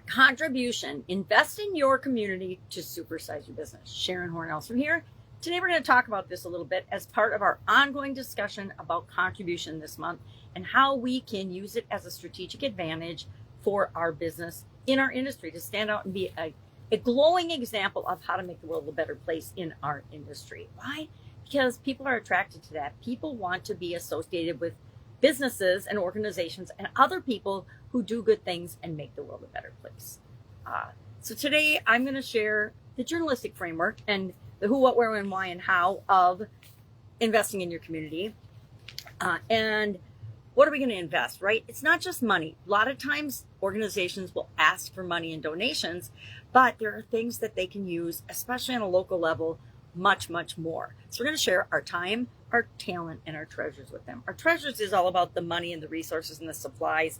Contribution. Invest in your community to supersize your business. Sharon Horne-Ellstrom here. Today we're going to talk about this a little bit as part of our ongoing discussion about contribution this month and how we can use it as a strategic advantage for our business in our industry to stand out and be a glowing example of how to make the world a better place in our industry. Why? Because people are attracted to that. People want to be associated with businesses and organizations and other people who do good things and make the world a better place. So today I'm going to share the journalistic framework and the who, what, where, when, why, and how of investing in your community. And what are we going to invest, right? It's not just money. A lot of times organizations will ask for money and donations, but there are things that they can use, especially on a local level, much, much more. So we're going to share our time, our talent, and our treasures with them. Our treasures is all about the money and the resources and the supplies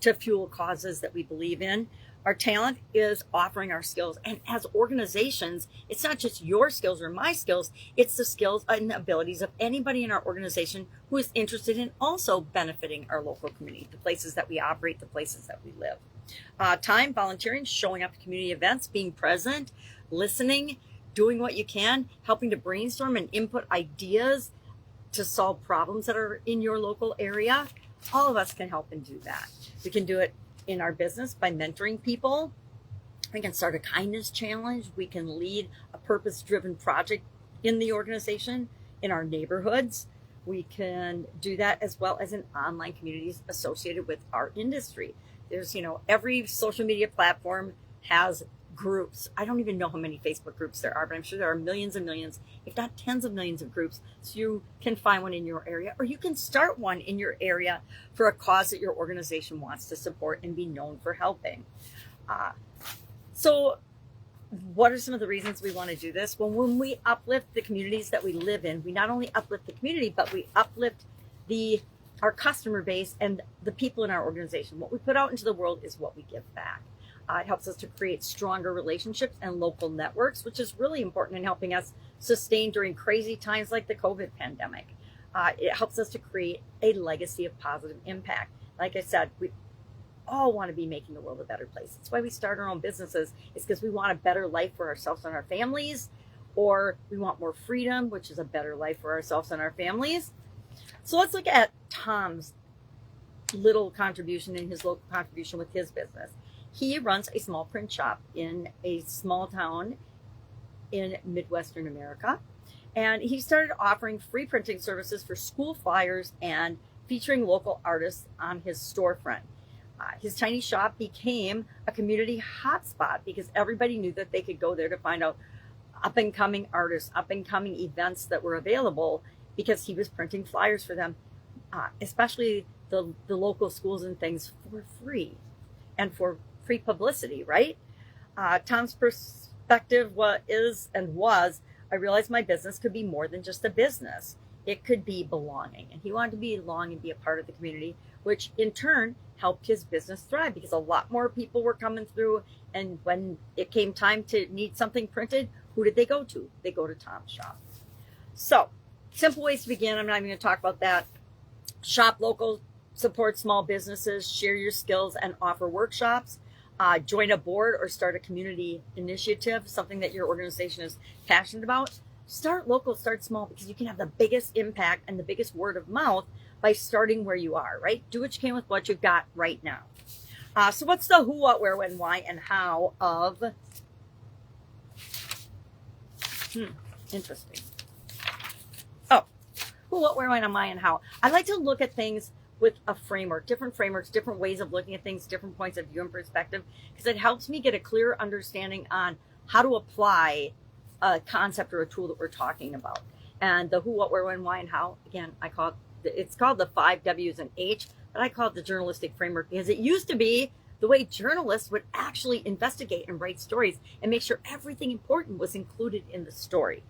to fuel causes that we believe in. Our talent is offering our skills. And as organizations, it's not just your skills or my skills, it's the skills and the abilities of anybody in our organization who is interested in also benefiting our local community, the places that we operate, the places that we live. Time, volunteering, showing up at community events, being present, listening, doing what you can, helping to brainstorm and input ideas to solve problems that are in your local area. All of us can help and do that. We can do it in our business by mentoring people. We can start a kindness challenge. We can lead a purpose-driven project in the organization, in our neighborhoods. We can do that as well as in online communities associated with our industry. There's, every social media platform has groups. I don't even know how many Facebook groups there are, but I'm sure there are millions and millions, if not tens of millions of groups. So you can find one in your area, or you can start one in your area for a cause that your organization wants to support and be known for helping. So what are some of the reasons we want to do this? Well, when we uplift the communities that we live in, we not only uplift the community, but we uplift our customer base and the people in our organization. What we put out into the world is what we give back. It helps us to create stronger relationships and local networks, which is really important in helping us sustain during crazy times like the COVID pandemic. It helps us to create a legacy of positive impact. Like I said, we all want to be making the world a better place. That's why we start our own businesses. It's because we want a better life for ourselves and our families, or we want more freedom, which is a better life for ourselves and our families. So let's look at Tom's little contribution and his local contribution with his business. He runs a small print shop in a small town in Midwestern America. And he started offering free printing services for school flyers and featuring local artists on his storefront. His tiny shop became a community hotspot because everybody knew that they could go there to find out up-and-coming artists, up-and-coming events that were available because he was printing flyers for them, especially the local schools and things, for free and for free publicity, right? Tom's perspective was, I realized my business could be more than just a business. It could be belonging. And he wanted to belong and be a part of the community, which in turn helped his business thrive because a lot more people were coming through. And when it came time to need something printed, who did they go to? They go to Tom's shop. So, simple ways to begin. I'm not even going to talk about that. Shop local, support small businesses, share your skills, and offer workshops. Join a board or start a community initiative, something that your organization is passionate about. Start local, start small, because you can have the biggest impact and the biggest word of mouth by starting where you are, right? Do what you can with what you've got right now. So what's the who, what, where, when, why, and how of... Interesting. Oh, who, what, where, when, why, and how. I like to look at things with a framework, different frameworks, different ways of looking at things, different points of view and perspective, because it helps me get a clear understanding on how to apply a concept or a tool that we're talking about. And the who, what, where, when, why, and how, again, it's called the 5 W's and H, but I call it the journalistic framework because it used to be the way journalists would actually investigate and write stories and make sure everything important was included in the story.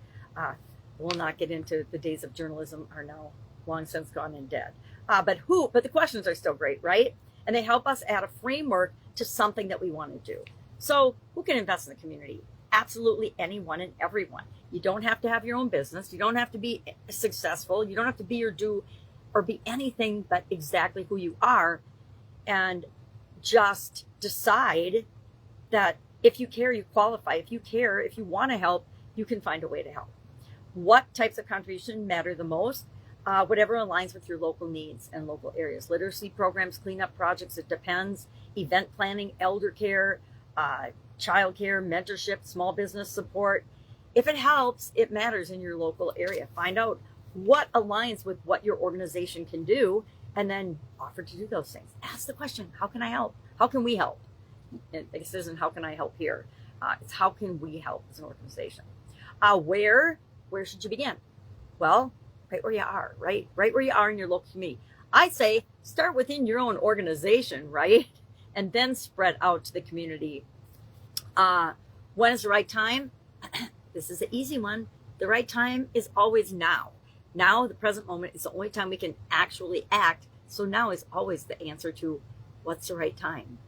We'll not get into the days of journalism are now long since gone and dead. But the questions are still great, right? And they help us add a framework to something that we want to do. So who can invest in the community? Absolutely anyone and everyone. You don't have to have your own business. You don't have to be successful. You don't have to be or do or be anything but exactly who you are. And just decide that if you care, you qualify. If you care, if you want to help, you can find a way to help. What types of contribution matter the most? Whatever aligns with your local needs and local areas. Literacy programs, cleanup projects, it depends. Event planning, elder care, child care, mentorship, small business support. If it helps, it matters in your local area. Find out what aligns with what your organization can do, and then offer to do those things. Ask the question, how can I help? How can we help? This isn't how can I help here. It's how can we help as an organization? Where should you begin? Well, right where you are, right where you are in your local community. I say start within your own organization, right? And then spread out to the community. When is the right time? This is an easy one. The right time is always now. Now, the present moment, is the only time we can actually act. So now is always the answer to what's the right time.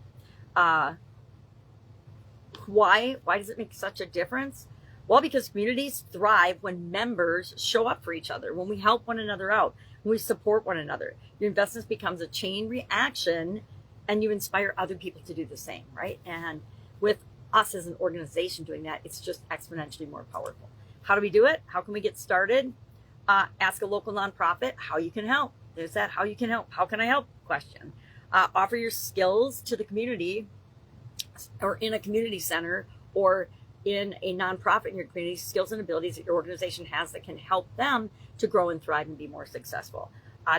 Why does it make such a difference? Well, because communities thrive when members show up for each other, when we help one another out, when we support one another. Your investments becomes a chain reaction, and you inspire other people to do the same, right? And with us as an organization doing that, it's just exponentially more powerful. How do we do it? How can we get started? Ask a local nonprofit how you can help. There's that how you can help. How can I help question. Offer your skills to the community, or in a community center, or in a nonprofit in your community, skills and abilities that your organization has that can help them to grow and thrive and be more successful.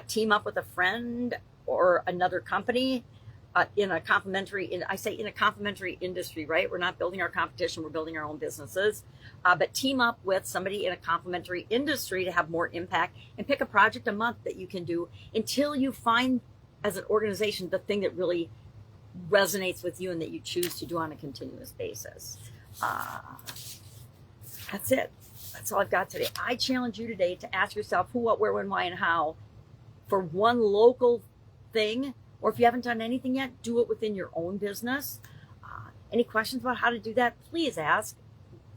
Team up with a friend or another company in a complementary industry, right? We're not building our competition, we're building our own businesses. But team up with somebody in a complementary industry to have more impact, and pick a project a month that you can do until you find, as an organization, the thing that really resonates with you and that you choose to do on a continuous basis. That's it. That's all I've got today. I challenge you today to ask yourself who, what, where, when, why, and how for one local thing. Or if you haven't done anything yet, do it within your own business. Any questions about how to do that, please ask.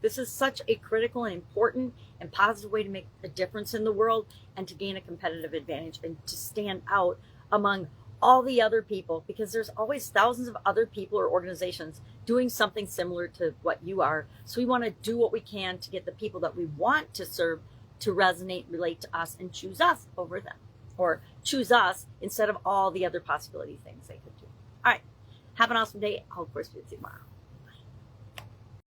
This is such a critical and important and positive way to make a difference in the world and to gain a competitive advantage and to stand out among all the other people, because there's always thousands of other people or organizations doing something similar to what you are. So we want to do what we can to get the people that we want to serve to resonate, relate to us, and choose us over them, or choose us instead of all the other possibility things they could do. All right. Have an awesome day. I'll, of course, be with you tomorrow.